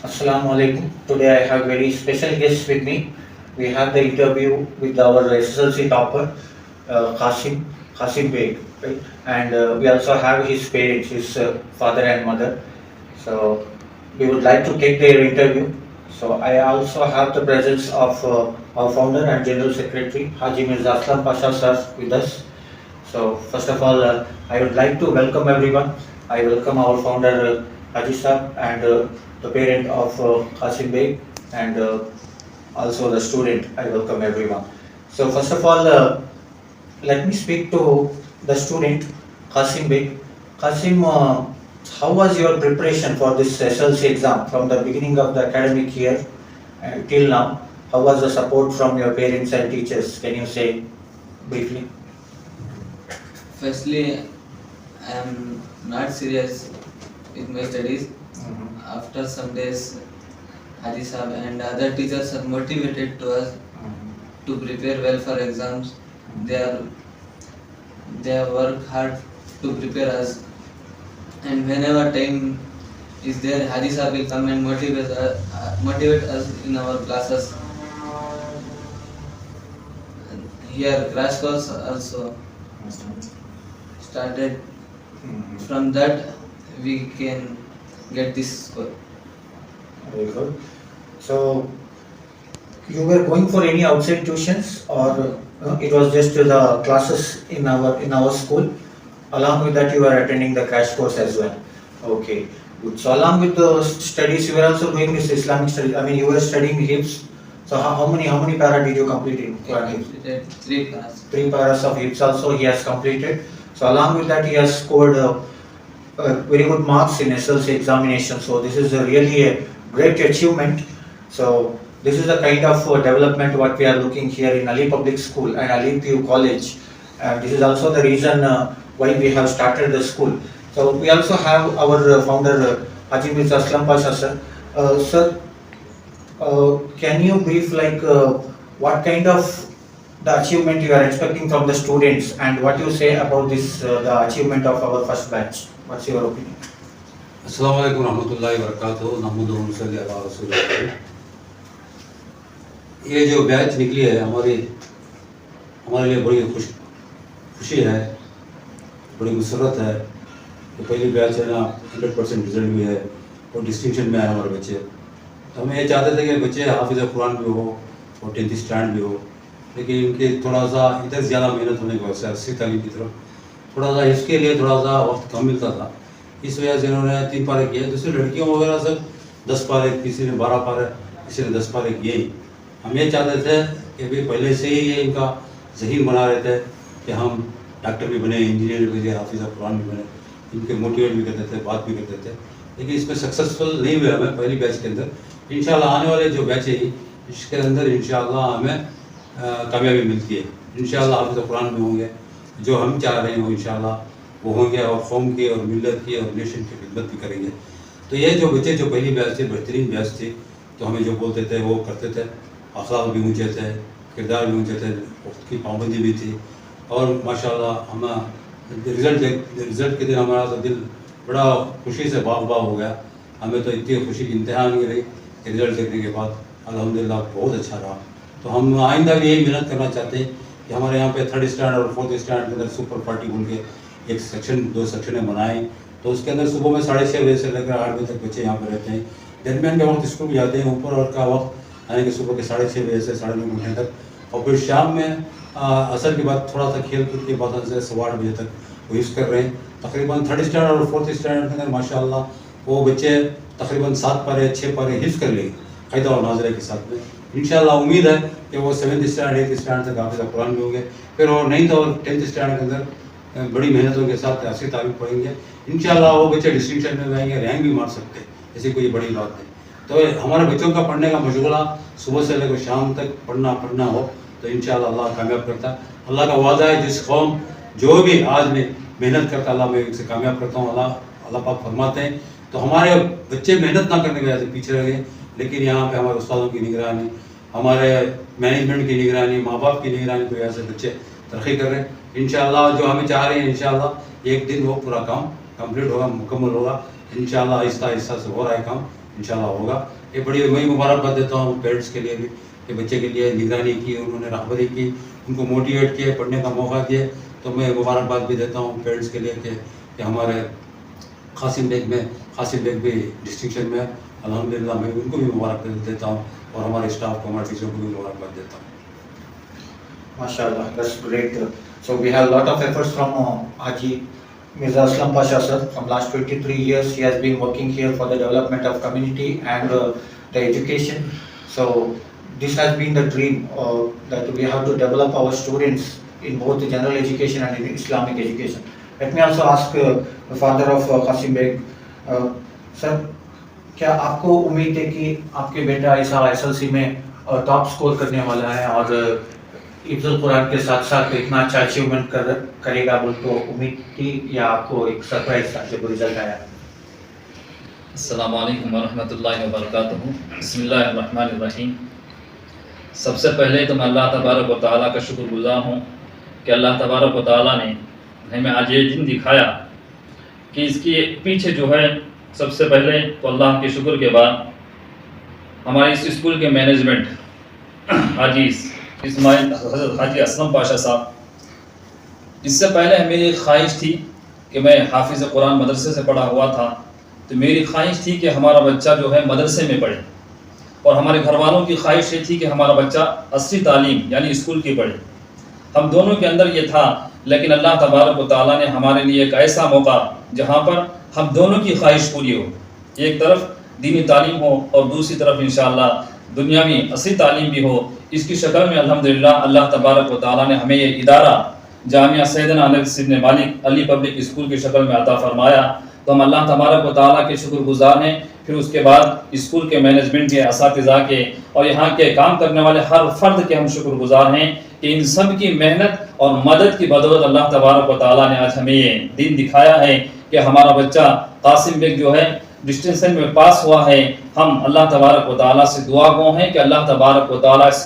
Assalamu alaikum. Today I have very special guest with me. We have the interview with our SSLC topper, Qasim Beg, right? And we also have his parents, his father and mother. So we would like to take their interview. So I also have the presence of our founder and general secretary, Haji Mirza Aslam Pasha sir, with us. So first of all, I would like to welcome everyone. I welcome our founder Haji Saab and the parent of Qasim Bey and also the student. I welcome everyone. So first of all, let me speak to the student Qasim Bey. Qasim, how was your preparation for this SLC exam from the beginning of the academic year till now? How was the support from your parents and teachers? Can you say briefly? Firstly, I am not serious with my studies. Mhm. After some days, Haji Sahab and other teachers are motivated to us to prepare well for exams. They are they have worked hard to prepare us, and whenever time is there, Haji Sahab will come and motivate us in our classes. And here, crash course also started. Mhm. From that, we can get this score. Very good. So you were going for any outside tuitions, or it was just the classes in our school? Along with that, you were attending the crash course as well. Okay, good. So along with the studies, you were also doing this Islamic studies. I mean, you were studying Hifz. So how many para did you complete in I Quran Hifz? completed 3 class. Three paras of Hifz also he has completed. So along with that, he has scored very good marks in SLC examination. So this is really a great achievement. So this is the kind of development what we are looking here in Ali Public School and Ali PU College. And this is also the reason why we have started the school. So we also have our founder Haji Mirza Aslam Pasha sir. Sir, can you brief like what kind of the achievement you are expecting from the students and what you say about this the achievement of our first batch? What's your opinion? अस्सलाम वालेकुम रहमतुल्लाहि व बरकातुहू नहमदुहु व नसल्ली अला रसूलिल्लाह। ये जो batch निकली है हमारे लिए बड़ी खुशी है, बड़ी मुसरत है कि पहली बैच है ना 100% रिजल्ट भी है और डिस्टिंक्शन में आए हमारे बच्चे। तो हम ये चाहते थे कि बच्चे हाफिज़ कुरान भी हो और 10th स्टैंड भी हो, लेकिन इनके थोड़ा सा इधर ज़्यादा मेहनत होने की वजह से अस्सी तालीम की तरफ थोड़ा सा इसके लिए थोड़ा सा वक्त कम मिलता था। इस वजह से इन्होंने 3 पारे किए। दूसरी लड़कियों वगैरह सब 10 पारे, किसी ने 12 पारे, किसी ने 10 पारे किए ही। हम ये चाहते थे कि भाई पहले से ही ये इनका ज़हीन बना रहे थे कि हम डॉक्टर भी बने, इंजीनियर भी बने, हाफिज़ कुरान भी बने। इनके मोटिवेट भी करते थे, बात भी करते थे, लेकिन इसमें सक्सेसफुल नहीं हुए हमें पहली बैच के अंदर। इंशाल्लाह आने वाले जो बैच है इसके अंदर इंशाल्लाह हमें कामयाबी मिलती है। इंशाल्लाह हाफिज़ कुरान में होंगे, जो हम चाह रहे हैं वो इंशाल्लाह वो होंगे और कौम की और मिलत की और नेशन की खिदमत भी करेंगे। तो ये जो बच्चे जो पहली बैच थी, बेहतरीन बैच थी, तो हमें जो बोलते थे वो करते थे, अखलाक भी ऊँचे थे, किरदार भी ऊँचे थे, वक्त की पाबंदी भी थी और माशाल्लाह हम रिज़ल्ट के दिन हमारा तो दिल बड़ा खुशी से बाग हो गया। हमें तो इतनी खुशी की इंतहा नहीं रही कि रिज़ल्ट देखने के बाद अल्हम्दुलिल्लाह बहुत अच्छा रहा। तो हम आइंदा भी यही मेहनत करना चाहते हैं कि हमारे यहाँ पे 3rd स्टैंड और 4th स्टैंड के अंदर सुपर पार्टी बोल के एक सेक्शन 2 सेक्शनें बनाएं। तो उसके अंदर सुबह में 6:30 बजे से लेकर 8 बजे तक बच्चे यहाँ पे रहते हैं। दरमियान के वक्त स्कूल जाते हैं, ऊपर और का वक्त यानी कि सुबह के 6:30 बजे से 9:30 बजे तक, और फिर शाम में असर के बाद थोड़ा सा खेल कूद के बाद से 8:15 बजे तक वो यूज़ कर रहे हैं। तकरीबन 3rd स्टैंड और 4th स्टैंड के अंदर माशाल्लाह वो बच्चे तकरीबन 7 पारे 6 पारे हिफ्ज़ कर लेंगे क़ायदा और नाज़िरा के साथ में। इंशाल्लाह उम्मीद है कि वो 7th स्टैंड 8th स्टैंड तक हाफिज़ कुरान में होंगे, फिर वो 9th और 10th स्टैंड के अंदर बड़ी मेहनतों के साथ ऐसी तालीम पढ़ेंगे। इंशाल्लाह वो बच्चे डिस्टिंक्शन में आएंगे, रैंक भी मार सकते हैं, ऐसी कोई बड़ी बात नहीं। तो हमारे बच्चों का पढ़ने का मशगला सुबह से लेकर शाम तक पढ़ना हो तो इंशाल्लाह अल्लाह कामयाब करता है। अल्लाह का वादा है जिस कौम जो भी आज में मेहनत करता अल्लाह मैं इनसे कामयाब करता हूँ। अल्लाह पाक फरमाते हैं तो हमारे बच्चे मेहनत ना करने की वजह से पीछे रह गए, लेकिन यहाँ पे हमारे उस्तादों की निगरानी, हमारे मैनेजमेंट की निगरानी, माँ बाप की निगरानी की वजह से बच्चे तरक्की कर रहे हैं। इंशाल्लाह जो हमें चाह रहे हैं इंशाल्लाह एक दिन वो पूरा काम कंप्लीट होगा, मुकम्मल होगा। इंशाल्लाह आहिस्ता आहिस्ता से हो रहा है काम, इंशाल्लाह होगा। ये बड़ी मैं मुबारकबाद देता हूँ पेरेंट्स के लिए भी कि बच्चे के लिए निगरानी की, उन्होंने रहबरी की, उनको मोटिवेट किए, पढ़ने का मौका दिए। तो मैं मुबारकबाद भी देता हूँ पेरेंट्स के लिए कि हमारे कासिम बेग भी डिस्टिंक्शन में, अल्हम्दुलिल्लाह मैं उनको भी मुबारक देता हूँ और हमारे स्टाफ को, हमारे टीचर को भी मुबारकबाद देता हूँ। MashaAllah, that's great. So we have a lot of efforts from Haji Mirza Aslam Pasha sir. From last 23 years, he has been working here for the development of community and the education. So this has been the dream that we have to develop our students in both the general education and in Islamic education. Let me also ask the father of Qasim Beg, sir, क्या आपको उम्मीद है कि आपके बेटा ऐसा SLC में top score करने वाला है और हिफ्ज़ुल कुरान के साथ साथ इतना अच्छा अचीवमेंट करेगा बोल तो उम्मीद थी, या आपको एक सरप्राइज था जब रिजल्ट आया? अस्सलामु अलैकुम वरहमतुल्लाहि वबरकातुहू। बिस्मिल्लाहिर्रहमानिर्रहीम। सबसे पहले तो मैं अल्लाह तबारक व तआला का शुक्रगुज़ार हूँ कि अल्लाह तबारक व तआला ने हमें आज ये दिन दिखाया कि इसके पीछे जो है, सबसे पहले तो अल्लाह के शुक्र के बाद हमारे इस स्कूल के मैनेजमेंट हाजी इस्माइल हाजी असलम पाशा साहब, इससे पहले मेरी एक ख्वाहिश थी कि मैं हाफिज़ कुरान मदरसे से पढ़ा हुआ था, तो मेरी ख्वाहिश थी कि हमारा बच्चा जो है मदरसे में पढ़े, और हमारे घर वालों की ख्वाहिश ये थी कि हमारा बच्चा असली तालीम यानी स्कूल की पढ़े। हम दोनों के अंदर ये था, लेकिन अल्लाह तबारक व तआला ने हमारे लिए एक ऐसा मौका जहाँ पर हम दोनों की ख्वाहिश पूरी हो, एक तरफ दीनी तालीम हो और दूसरी तरफ इंशाअल्लाह दुनियावी असली तालीम भी हो। इसकी शक्ल में अल्हम्दुलिल्लाह अल्लाह तबारक व तआला ने हमें ये इदारा जामिया सैयदना अनस इब्न मालिक अली पब्लिक स्कूल की शक्ल में अता फरमाया। तो हम अल्लाह तबारक व तआला के शुक्रगुज़ार हैं। फिर उसके बाद स्कूल के मैनेजमेंट के, असातिज़ा के और यहाँ के काम करने वाले हर फर्द के हम शुक्रगुज़ार हैं कि इन सब की मेहनत और मदद की बदौलत अल्लाह तबारक व तआला ने आज हमें ये दिन दिखाया है कि हमारा बच्चा कासिम बेग जो है डिस्टिंक्शन में पास हुआ है। हम अल्लाह तबारक व तआला से दुआ गो हैं कि अल्लाह तबारक व तआला इस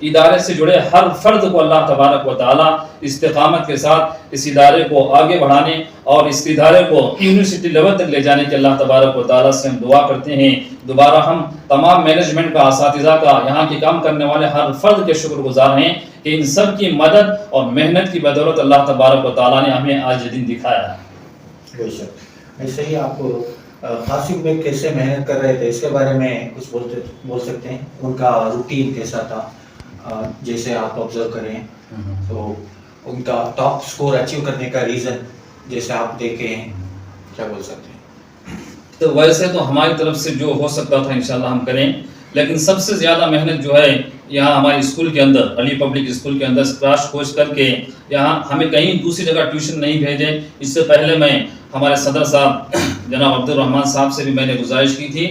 इदारे से जुड़े हर फर्द को अल्लाह तबारक व तआला इस्तिकामत के साथ इस इदारे को आगे बढ़ाने और इस इदारे को यूनिवर्सिटी लेवल तक ले जाने के अल्लाह तबारक व तआला से हम दुआ करते हैं। दोबारा हम तमाम मैनेजमेंट का, असातिज़ा का, यहाँ के काम करने वाले हर फर्द के शुक्रगुज़ार हैं कि इन सब की मदद और मेहनत की बदौलत अल्लाह तबारक व तआला ने हमें आज ये दिन दिखाया है। बेशक। ऐसे ही आप कासिम बेग कैसे मेहनत कर रहे थे इसके बारे में कुछ बोल सकते हैं? उनका रूटीन कैसा था, जैसे आप ऑब्जर्व करें तो उनका टॉप स्कोर अचीव करने का रीज़न जैसे आप देखे हैं, क्या बोल सकते हैं? तो वैसे तो हमारी तरफ से जो हो सकता था इंशाल्लाह हम करें, लेकिन सबसे ज़्यादा मेहनत जो है यहाँ हमारे स्कूल के अंदर, अली पब्लिक स्कूल के अंदर क्रैश कोर्स करके यहाँ हमें कहीं दूसरी जगह ट्यूशन नहीं भेजे। इससे पहले मैं हमारे सदर साहब जनाब अब्दुल रहमान साहब से भी मैंने गुजारिश की थी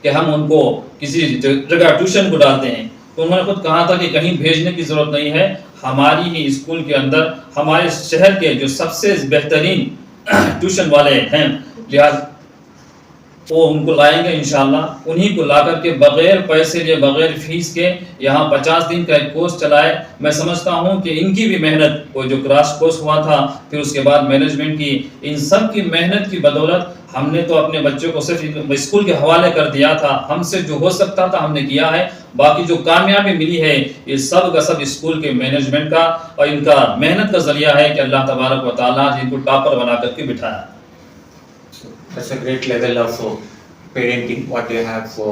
कि हम उनको किसी जगह ट्यूशन को डालते हैं, तो उन्होंने खुद कहा था कि कहीं भेजने की ज़रूरत नहीं है, हमारी ही स्कूल के अंदर हमारे शहर के जो सबसे बेहतरीन ट्यूशन वाले हैं, लिहाजा वो उनको लाएंगे इंशाल्लाह। उन्हीं को ला करके बग़ैर पैसे लिए, बग़ैर फीस के यहाँ 50 दिन का एक कोर्स चलाए। मैं समझता हूँ कि इनकी भी मेहनत, वो जो क्रैश कोर्स हुआ था, फिर उसके बाद मैनेजमेंट की, इन सब की मेहनत की बदौलत हमने तो अपने बच्चों को सिर्फ स्कूल के हवाले कर दिया था। हमसे जो हो सकता था हमने किया है, बाकी जो कामयाबी मिली है ये सब का सब स्कूल के मैनेजमेंट का और इनका मेहनत का ज़रिया है कि अल्लाह तबारक व तआला जिनको टॉपर बना करके बिठाया। That's a great level of parenting what they have for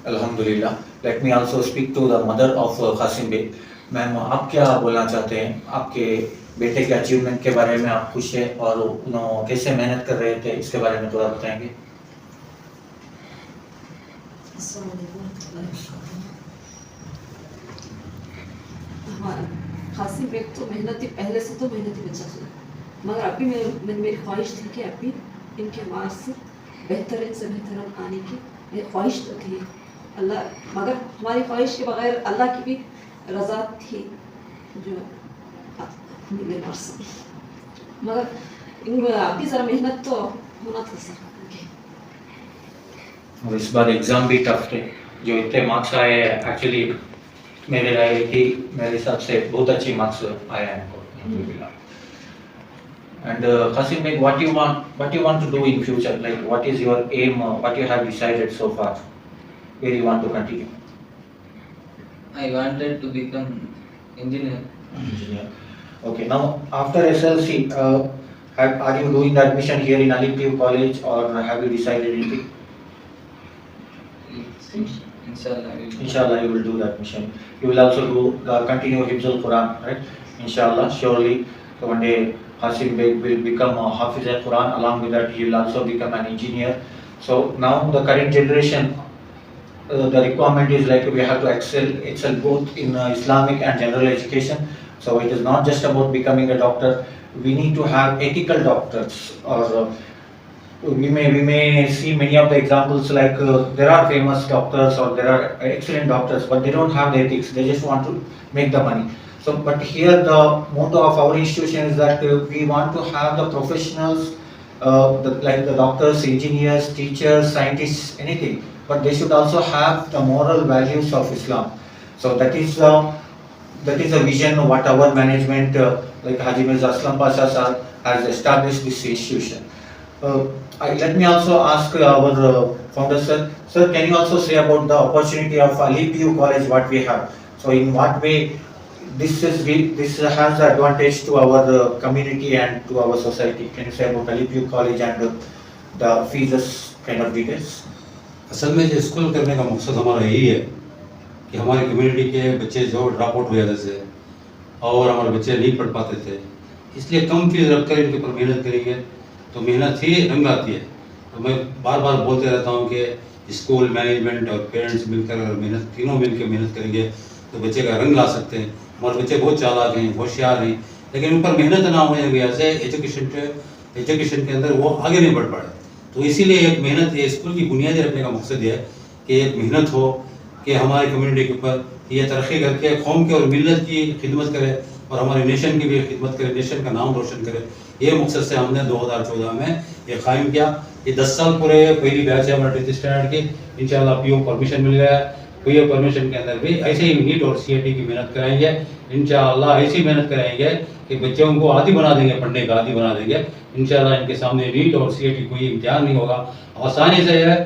Alhamdulillah. Let me also speak to the mother of Qasim Beg. Ma'am, आप क्या बोलना चाहते हैं? आपके बेटे के अचीवमेंट के बारे में आप खुश हैं और उन्होंने कैसे मेहनत कर रहे थे इसके बारे में थोड़ा बताएंगे? कासिम बेग तो मेहनती, पहले से तो मेहनती बच्चा था, मगर अभी मेरी ख्वाहिश थी कि अभी इनके मार्क्स से बेहतरीन से बेहतरीन आने की मेरी ख्वाहिश तो थी अल्लाह, मगर हमारी ख्वाहिश के बगैर अल्लाह की भी रज़ा थी जो मिले मार्क्स, मगर अभी ज़रा मेहनत तो होना था सर। और इस बार एग्ज़ाम भी टफ थे, जो इतने मार्क्स आए एक्चुअली मेरे राय की, मेरे हिसाब से बहुत अच्छी मार्क्स आए हैं इनको। And Qasim Beg, what you want to do in future? Like, what is your aim? What you have decided so far? Where you want to continue? I wanted to become engineer. Engineer. Okay. Now, after SLC, are you doing the admission here in Ali PU College, or have you decided anything? Inshallah, I will. Inshallah, you will do the admission. You will also do continue Hifzul Quran, right? Inshallah, surely. So one day Qasim Beg will become a Hafiz al Quran. Along with that, he will also become an engineer. So now the current generation, the requirement is like we have to excel both in Islamic and general education. So it is not just about becoming a doctor. We need to have ethical doctors, or we may see many of the examples like there are famous doctors or there are excellent doctors, but they don't have the ethics. They just want to make the money. So, but here the motto of our institution is that we want to have the professionals, like the doctors, engineers, teachers, scientists, anything. But they should also have the moral values of Islam. So that is the vision what our management, like Haji Mirza Aslam Pasha sir, has established this institution. Let me also ask our founder sir. Sir, can you also say about the opportunity of Ali PU College what we have? So in what way this has the advantage to our community and to our society? Can you say about Ali PU College and the fees kind of details? असल में जो school करने का मकसद हमारा यही है कि हमारी कम्युनिटी के बच्चे जो ड्रॉप आउट हो जाते थे और हमारे बच्चे नहीं पढ़ पाते थे, इसलिए कम फीस रखकर इनके ऊपर मेहनत करेंगे तो मेहनत ही रंग आती है। तो मैं बार बार बोलते रहता हूँ कि स्कूल मैनेजमेंट और पेरेंट्स मिलकर अगर मेहनत तीनों मिलकर मेहनत करेंगे तो बच्चे का रंग ला सकते हैं। हमारे बच्चे बहुत चालाक हैं, होशियार हैं, लेकिन उन पर मेहनत ना होने की वजह से एजुकेशन के अंदर वो आगे नहीं बढ़ पा रहे। तो इसीलिए एक मेहनत, ये स्कूल की बुनियादी रखने का मकसद ये है कि एक मेहनत हो कि हमारी कम्युनिटी के ऊपर ये तरक्की करके कौम के और मिलत की खिदमत करे और हमारे नेशन की भी खिदमत करे, नेशन का नाम रोशन करे। ये मकसद से हमने 2014 में ये कायम किया। ये 10 साल पूरे पहली बैच है हमारे 10th स्टैंडर्ड की। इंशाल्लाह पीओ परमिशन मिल गया। पीओ परमिशन के अंदर भी ऐसे ही नीट और सीएटी की मेहनत कराएंगे। इंशाल्लाह ऐसी मेहनत कराएंगे कि बच्चों को आदी बना देंगे, पढ़ने का आदी बना देंगे। इंशाल्लाह इनके सामने नीट और सीएटी कोई इम्तिहान नहीं होगा, आसानी से है।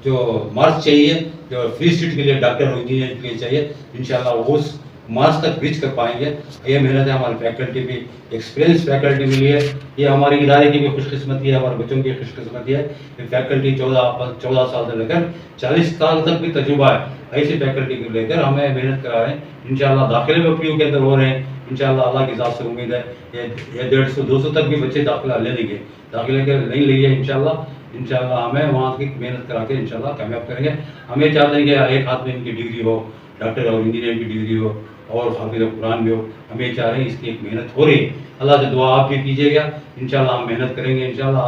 जो मार्क्स चाहिए, जो फ्री सीट के लिए डॉक्टर और इंजीनियर के लिए चाहिए, इंशाल्लाह वो उस मार्क्स तक रीच कर पाएंगे। ये मेहनत है। हमारी फैकल्टी भी एक्सपीरियंस फैकल्टी मिली है। ये हमारी इदारे की भी खुशकिस्मती है, हमारे बच्चों की खुशकिस्मती है। ये फैकल्टी 14 साल से लेकर 40 साल तक भी तजुर्बा है। ऐसी फैकल्टी को लेकर हमें मेहनत करा रहे हैं। इंशाल्लाह दाखिले भी पीयू के अंदर हो रहे हैं। इंशाल्लाह अल्लाह की ज़ात से उम्मीद है ये 150-200 तक भी बच्चे दाखिला ले लेंगे। दाखिले के नहीं लिए इंशाल्लाह हमें वहाँ की मेहनत करा के इंशाल्लाह कामयाब करेंगे। हमें चाहते हैं कि एक हाथ में इनकी डिग्री हो, डॉक्टर और इंजीनियर की डिग्री हो और हाफिज़ कुरान भी हो। हमें चाह रहे हैं, इसकी एक मेहनत हो रही है। अल्लाह से दुआ आप भी कीजिएगा। इंशाल्लाह हम मेहनत करेंगे। इंशाल्लाह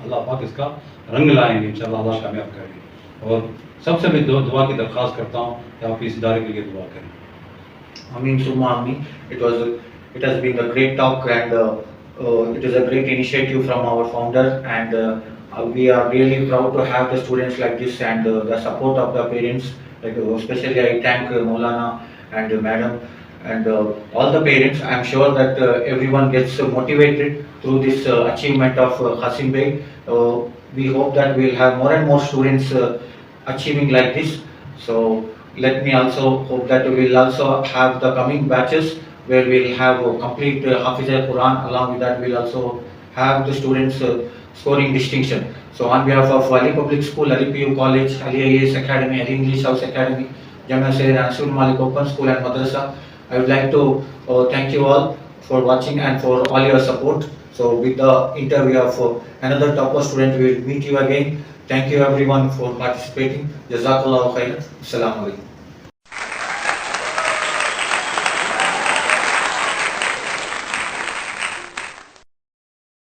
अल्लाह पाक इसका रंग लाएंगे। इंशाल्लाह अल्लाह कामयाब करेंगे। और सबसे मैं दुआ की दरख्वास्त करता हूँ कि आप इस इदारे के लिए दुआ करें। Amin Summa Amin. It has been a great talk, and it is a great initiative from our founder, and we are really proud to have the students like this and the support of the parents. Like especially I thank Maulana and Madam and all the parents. I am sure that everyone gets motivated through this achievement of Qasim Beg. We hope that we will have more and more students achieving like this. So let me also hope that we will also have the coming batches where we will have a complete Hafiz al-Quran. Along with that, we will also have the students scoring distinction. So on behalf of Ali Public School, Ali PU College, Ali IAS Academy, Ali English House Academy, Jamia Sayyid Ansur Malik Open School and Madrasa, I would like to thank you all for watching and for all your support. So with the interview of another topper student, we will meet you again. Thank you everyone for participating. Jazakallahu khairan. Assalamu alaikum.